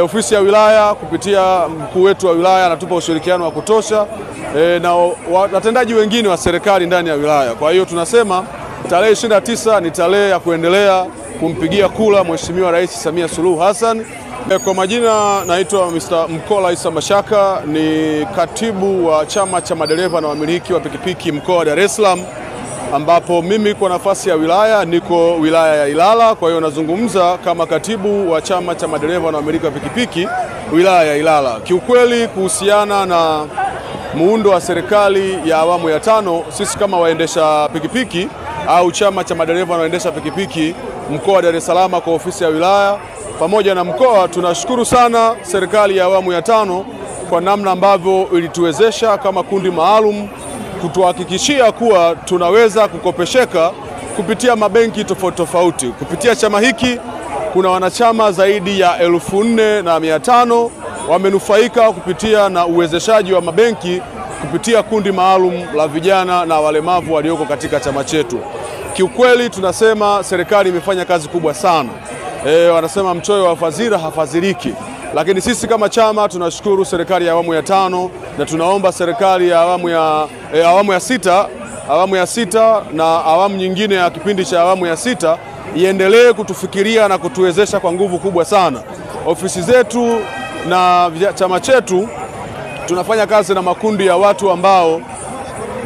Ofisi ya wilaya kupitia mkuu wetu wa wilaya anatupa ushirikiano wa kutosha na watendaji wengine wa serikali ndani ya wilaya. Kwa hiyo tunasema tarehe 29 ni tarehe ya kuendelea kumpigia kura Mheshimiwa Rais Samia Suluhu Hassan. Kwa majina naitwa Mr. Mkola Isa Mashaka, ni katibu wa chama cha madereva na wamiliki wa pikipiki mkoa wa Dar es Salaam, ambapo mimi kwa nafasi ya wilaya niko wilaya ya Ilala. Kwa hiyo nazungumza kama katibu wa chama cha madereva na wamiliki wa pikipiki wilaya ya Ilala. Kiukweli, kuhusiana na muundo wa serikali ya awamu ya 5, sisi kama waendesha pikipiki au chama cha madereva na waendesha pikipiki mkoa wa Dar es Salaam kwa ofisi ya wilaya pamoja na mkoa, tunashukuru sana serikali ya awamu ya 5 kwa namna ambavyo ilituwezesha kama kundi maalum kutuhakikishia kuwa tunaweza kukopesheka kupitia mabenki tofauti tofauti. Kupitia chama hiki kuna wanachama zaidi ya 4,500 wamenufaika kupitia na uwezeshaji wa mabenki kupitia kundi maalum la vijana na walemavu walioko katika chama chetu. Kiukweli tunasema serikali imefanya kazi kubwa sana. Wanasema mchoyo wa fadhila hafadhiliki. Lakini sisi kama chama tunashukuru serikali ya awamu ya 5 na tunaomba serikali ya awamu ya sita na awamu nyingine ya kipindi cha awamu ya 6 iendelee kutufikiria na kutuwezesha kwa nguvu kubwa sana. Ofisi zetu na chama chetu tunafanya kazi na makundi ya watu ambao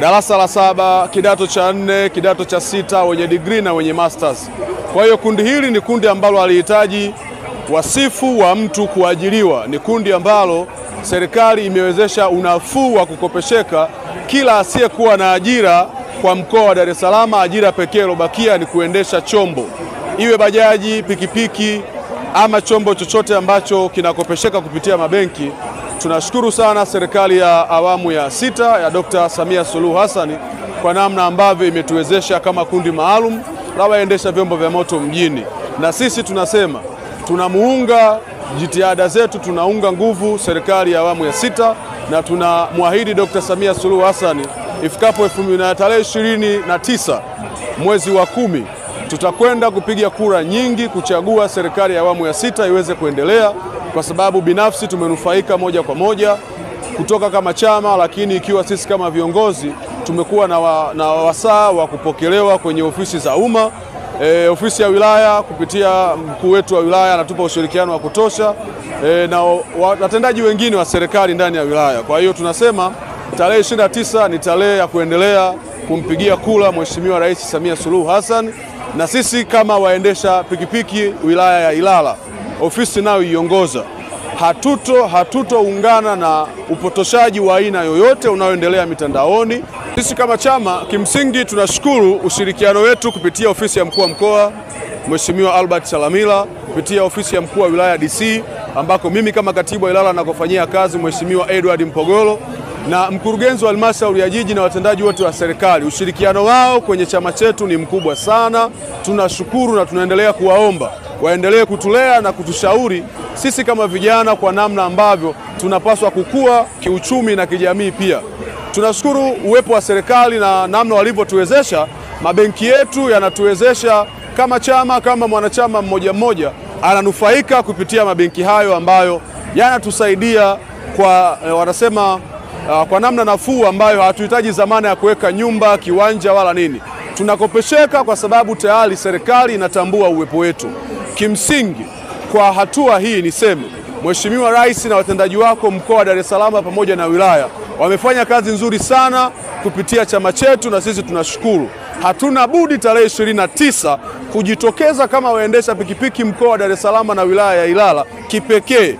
darasa la 7, kidato cha 4, kidato cha 6, wenye degree na wenye masters. Kwa hiyo kundi hili ni kundi ambalo halihitaji wasifu wa mtu kuajiriwa. Ni kundi ambalo serikali imewezesha unafuu wa kukopesheka kila asiyekuwa na ajira kwa mkoa wa Dar es Salaam. Ajira pekee iliyobakia ni kuendesha chombo, iwe bajaji, pikipiki ama chombo chochote ambacho kinakopesheka kupitia mabenki. Tunashukuru sana serikali ya awamu ya 6 ya Dr. Samia Suluhu Hassan kwa namna ambavyo imetuwezesha kama kundi maalum la waendesha vyombo vya moto mjini, na sisi tunasema tunamuunga jitihada zetu, tunaunga nguvu serikali ya awamu ya 6 na tunamwahidi Dr. Samia Suluhu Hassan ifikapo tarehe 29 mwezi wa 10 tutakwenda kupiga kura nyingi kuchagua serikali ya awamu ya 6 iweze kuendelea, kwa sababu binafsi tumenufaika moja kwa moja kutoka kama chama, lakini ikiwa sisi kama viongozi tumekuwa na wasaa wa kupokelewa kwenye ofisi za umma. Ofisi ya wilaya kupitia mkuu wetu wa wilaya anatupa ushirikiano wa kutosha na watendaji wengine wa serikali ndani ya wilaya. Kwa hiyo tunasema tarehe 29 ni tarehe ya kuendelea kumpigia kura Mheshimiwa Rais Samia Suluhu Hassan, na sisi kama waendesha pikipiki wilaya ya Ilala, ofisi nayo iongoza, hatutoungana na upotoshaji wa aina yoyote unaoendelea mitandaoni. Sisi kama chama kimsingi tunashukuru ushirikiano wetu kupitia ofisi ya mkuu wa mkoa Mheshimiwa Albert Salamila, kupitia ofisi ya mkuu wa wilaya DC ambako mimi kama katibu wa Ilala nakofanyia kazi Mheshimiwa Edward Mpogolo, na mkurugenzi wa halmashauri ya jiji na watendaji wote wa serikali. Ushirikiano wao kwenye chama chetu ni mkubwa sana. Tunashukuru na tunaendelea kuwaomba waendelee kutulea na kutushauri sisi kama vijana kwa namna ambavyo tunapaswa kukua kiuchumi na kijamii pia. Tunashukuru uwepo wa serikali na namna walivyotuwezesha. Mabenki yetu yanatuwezesha kama chama, kama mwanachama mmoja ananufaika kupitia mabenki hayo ambayo yanatusaidia kwa namna nafuu ambayo hatuhitaji dhamana ya kuweka nyumba, kiwanja wala nini. Tunakopesheka kwa sababu tayari serikali inatambua uwepo wetu. Kimsingi kwa hatua hii niseme Mheshimiwa Rais na watendaji wako mkoa wa Dar es Salaam pamoja na wilaya wamefanya kazi nzuri sana kupitia chama chetu, na sisi tunashukuru. Hatuna budi tarehe 29 kujitokeza kama waendesha pikipiki mkoa wa Dar es Salaam na wilaya ya Ilala kipekee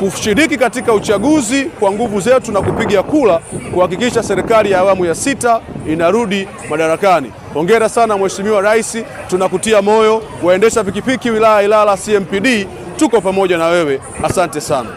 kushiriki katika uchaguzi kwa nguvu zetu na kupiga kura kuhakikisha serikali ya awamu ya 6 inarudi madarakani. Hongera sana Mheshimiwa Rais, tunakutia moyo. Waendesha pikipiki wilaya ya Ilala CMPD tuko pamoja na wewe. Asante sana.